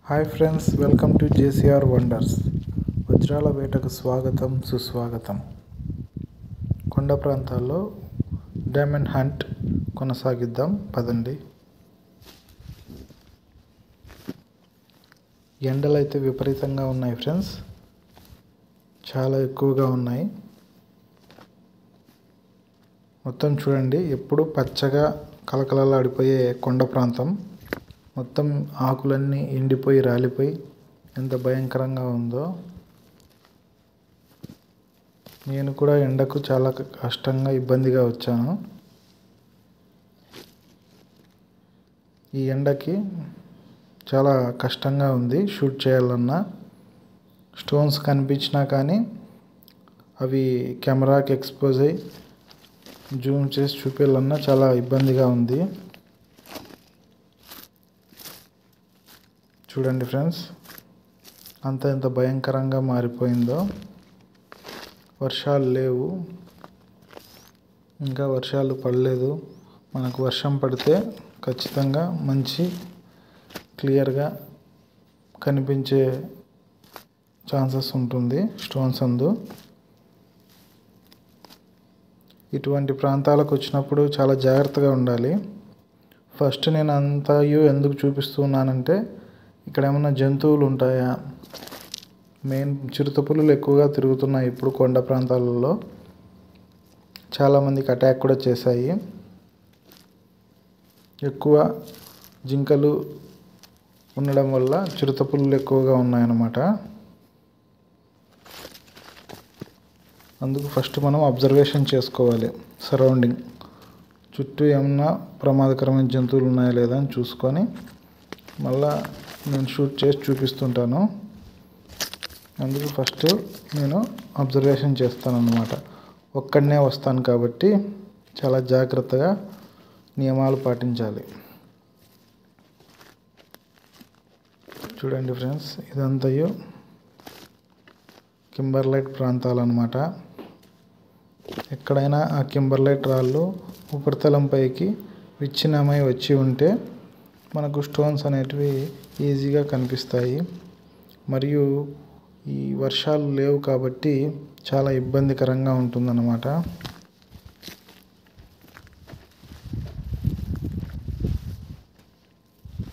Hi friends, welcome to JCR wonders. వజ్రాల వేటకు స్వాగతం, సుస్వాగతం. కొండ ప్రాంతాల్లో డైమండ్ హంట్ కొనసాగిద్దాం పదండి. ఎండలు అయితే విపరీతంగా ఉన్నాయి ఫ్రెండ్స్, చాలా ఎక్కువగా ఉన్నాయి. మొత్తం చూడండి, ఎప్పుడు పచ్చగా కలకలలాడిపోయే కొండ ప్రాంతం. మొత్తం ఆకులన్నీ ఎండిపోయి రాలిపోయి ఎంత భయంకరంగా ఉందో. నేను కూడా ఎండకు చాలా కష్టంగా ఇబ్బందిగా వచ్చాను. ఈ ఎండకి చాలా కష్టంగా ఉంది షూట్ చేయాలన్నా. స్టోన్స్ కనిపించినా కానీ అవి కెమెరాకి ఎక్స్పోజ్ అయ్యి జూమ్ చేసి చూపించాలన్నా చాలా ఇబ్బందిగా ఉంది. చూడండి ఫ్రెండ్స్, ఎంత భయంకరంగా మారిపోయిందో. వర్షాలు లేవు, ఇంకా వర్షాలు పడలేదు. మనకు వర్షం పడితే ఖచ్చితంగా మంచి క్లియర్గా కనిపించే ఛాన్సెస్ ఉంటుంది స్టోన్స్ అందు. ఇటువంటి ప్రాంతాలకు వచ్చినప్పుడు చాలా జాగ్రత్తగా ఉండాలి. ఫస్ట్ నేను అంతా ఎందుకు చూపిస్తున్నానంటే, ఇక్కడ ఏమైనా జంతువులు ఉంటాయా, మెయిన్ చిరుతపులులు ఎక్కువగా తిరుగుతున్నాయి ఇప్పుడు కొండ ప్రాంతాలలో. చాలామందికి అటాక్ కూడా చేశాయి. ఎక్కువ జింకలు ఉండడం వల్ల చిరుతపులులు ఎక్కువగా ఉన్నాయన్నమాట. అందుకు ఫస్ట్ మనం అబ్జర్వేషన్ చేసుకోవాలి. సరౌండింగ్ చుట్టూ ఏమన్నా ప్రమాదకరమైన జంతువులు ఉన్నాయా లేదా అని చూసుకొని మళ్ళా నేను షూట్ చేసి చూపిస్తుంటాను. అందుకు ఫస్ట్ నేను అబ్జర్వేషన్ చేస్తాను అన్నమాట. ఒక్కడనే వస్తాను కాబట్టి చాలా జాగ్రత్తగా నియమాలు పాటించాలి. చూడండి ఫ్రెండ్స్, ఇదంతయు కింబర్లైట్ ప్రాంతాలు అన్నమాట. ఎక్కడైనా ఆ కింబర్లైట్ రాళ్ళు ఉపరితలంపైకి విచ్ఛిన్నమై వచ్చి ఉంటే మనకు స్టోన్స్ అనేటివి ఈజీగా కనిపిస్తాయి. మరియు ఈ వర్షాలు లేవు కాబట్టి చాలా ఇబ్బందికరంగా ఉంటుందన్నమాట.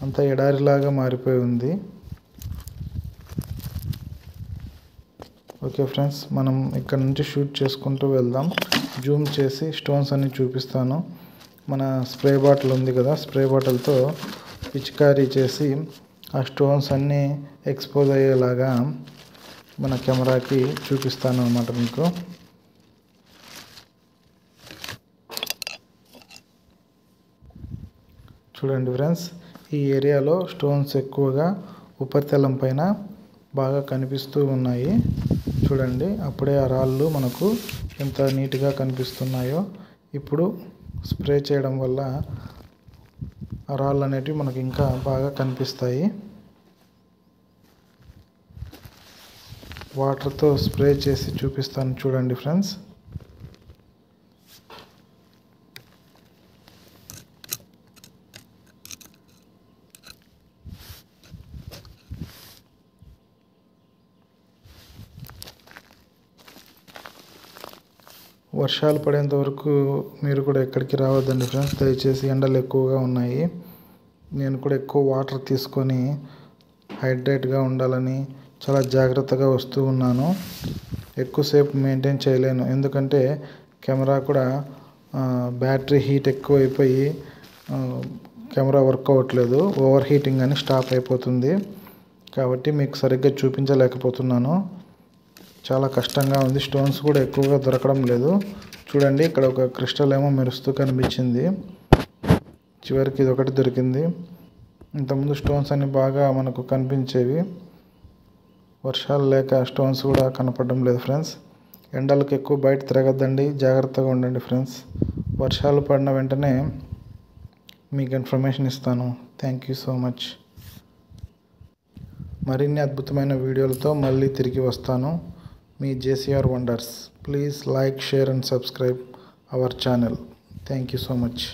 అంత ఎడారిలాగా మారిపోయి ఉంది. ఓకే ఫ్రెండ్స్, మనం ఇక్కడ నుంచి షూట్ చేసుకుంటూ వెళ్దాం. జూమ్ చేసి స్టోన్స్ అన్ని చూపిస్తాను. మన స్ప్రే బాటిల్ ఉంది కదా, స్ప్రే బాటిల్తో పిచికారీ చేసి ఆ స్టోన్స్ అన్నీ ఎక్స్పోజ్ అయ్యేలాగా మన కెమెరాకి చూపిస్తాను అన్నమాట మీకు. చూడండి ఫ్రెండ్స్, ఈ ఏరియాలో స్టోన్స్ ఎక్కువగా ఉపరితలం పైన బాగా కనిపిస్తూ ఉన్నాయి. చూడండి, అప్పుడే ఆ రాళ్ళు మనకు ఎంత నీట్గా కనిపిస్తున్నాయో. ఇప్పుడు స్ప్రే చేయడం వల్ల ఆ రాళ్ళు అనేటివి మనకి ఇంకా బాగా కనిపిస్తాయి. వాటర్తో స్ప్రే చేసి చూపిస్తాను చూడండి ఫ్రెండ్స్. వర్షాలు పడేంత వరకు మీరు కూడా ఎక్కడికి రావద్దండి ఫ్రెండ్స్, దయచేసి. ఎండలు ఎక్కువగా ఉన్నాయి. నేను కూడా ఎక్కువ వాటర్ తీసుకొని హైడ్రేట్గా ఉండాలని చాలా జాగ్రత్తగా వస్తూ ఉన్నాను. ఎక్కువసేపు మెయింటైన్ చేయలేను, ఎందుకంటే కెమెరా కూడా బ్యాటరీ హీట్ ఎక్కువ అయిపోయి కెమెరా వర్క్ అవ్వట్లేదు. ఓవర్ హీటింగ్ అని స్టాప్ అయిపోతుంది. కాబట్టి మీకు సరిగ్గా చూపించలేకపోతున్నాను. చాలా కష్టంగా ఉంది. స్టోన్స్ కూడా ఎక్కువగా దొరకడం లేదు. చూడండి, ఇక్కడ ఒక క్రిస్టల్ ఏమో మెరుస్తూ కనిపించింది. చివరికి ఇది ఒకటి దొరికింది. ఇంతకుముందు స్టోన్స్ అన్ని బాగా మనకు కనిపించేవి. వర్షాలు లేక స్టోన్స్ కూడా కనపడడం లేదు ఫ్రెండ్స్. ఎండలకు ఎక్కువ బయట తిరగద్దండి, జాగ్రత్తగా ఉండండి ఫ్రెండ్స్. వర్షాలు పడిన వెంటనే మీకు ఇన్ఫర్మేషన్ ఇస్తాను. Thank you so much. మరిన్ని అద్భుతమైన వీడియోలతో మళ్ళీ తిరిగి వస్తాను. మీ JCR Wonders. Please like, share and subscribe our channel. Thank you so much.